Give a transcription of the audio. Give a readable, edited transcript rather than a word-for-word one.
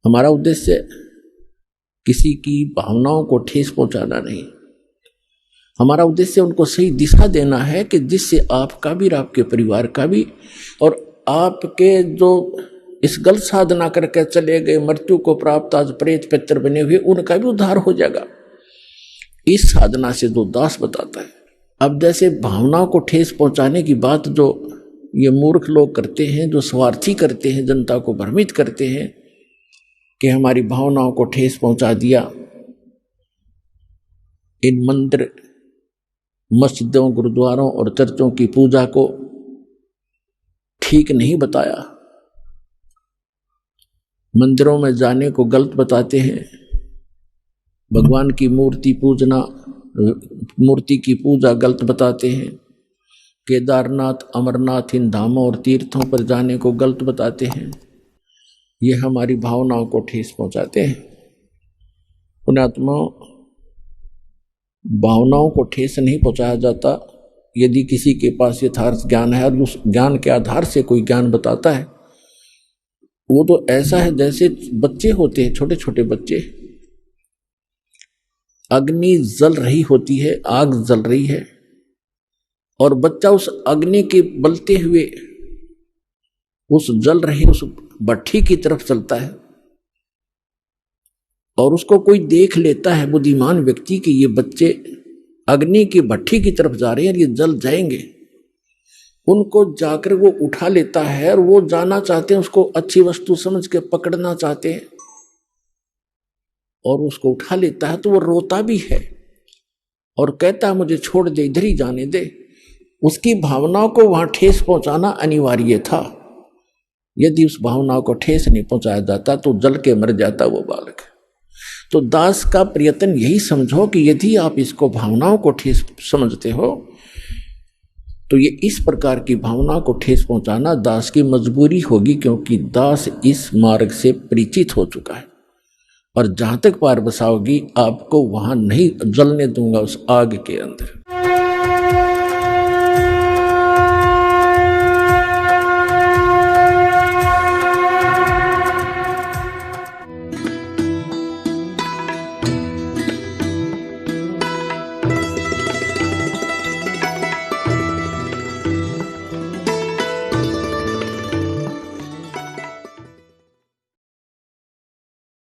हमारा उद्देश्य किसी की भावनाओं को ठेस पहुंचाना नहीं, हमारा उद्देश्य उनको सही दिशा देना है कि जिससे आपका भी और आपके परिवार का भी और आपके जो इस गलत साधना करके चले गए मृत्यु को प्राप्त आज प्रेत पितर बने हुए उनका भी उद्धार हो जाएगा। इस साधना से जो दास बताता है। अब जैसे भावनाओं को ठेस पहुंचाने की बात जो ये मूर्ख लोग करते हैं, जो स्वार्थी करते हैं, जनता को भ्रमित करते हैं कि हमारी भावनाओं को ठेस पहुंचा दिया, इन मंदिर मस्जिदों गुरुद्वारों और चर्चों की पूजा को ठीक नहीं बताया, मंदिरों में जाने को गलत बताते हैं, भगवान की मूर्ति पूजना मूर्ति की पूजा गलत बताते हैं, केदारनाथ अमरनाथ इन धामों और तीर्थों पर जाने को गलत बताते हैं। ये हमारी भावनाओं को ठेस पहुंचाते हैं। पुण्यात्माओं, भावनाओं को ठेस नहीं पहुंचाया जाता यदि किसी के पास यथार्थ ज्ञान है और उस ज्ञान के आधार से कोई ज्ञान बताता है। वो तो ऐसा है जैसे बच्चे होते हैं, छोटे छोटे बच्चे, अग्नि जल रही होती है, आग जल रही है और बच्चा उस अग्नि के बलते हुए उस जल रही उस भट्ठी की तरफ चलता है और उसको कोई देख लेता है बुद्धिमान व्यक्ति कि ये बच्चे अग्नि की भट्ठी की तरफ जा रहे हैं और ये जल जाएंगे, उनको जाकर वो उठा लेता है और वो जाना चाहते हैं, उसको अच्छी वस्तु समझ के पकड़ना चाहते हैं और उसको उठा लेता है तो वो रोता भी है और कहता है मुझे छोड़ दे, इधर ही जाने दे। उसकी भावनाओं को वहां ठेस पहुंचाना अनिवार्य था। यदि उस भावनाओं को ठेस नहीं पहुंचाया जाता तो जल के मर जाता वो बालक। तो दास का प्रयत्न यही समझो कि यदि आप इसको भावनाओं को ठेस समझते हो तो ये इस प्रकार की भावना को ठेस पहुंचाना दास की मजबूरी होगी, क्योंकि दास इस मार्ग से परिचित हो चुका है और जहां तक पार बसाओगी आपको वहां नहीं जलने दूंगा उस आग के अंदर।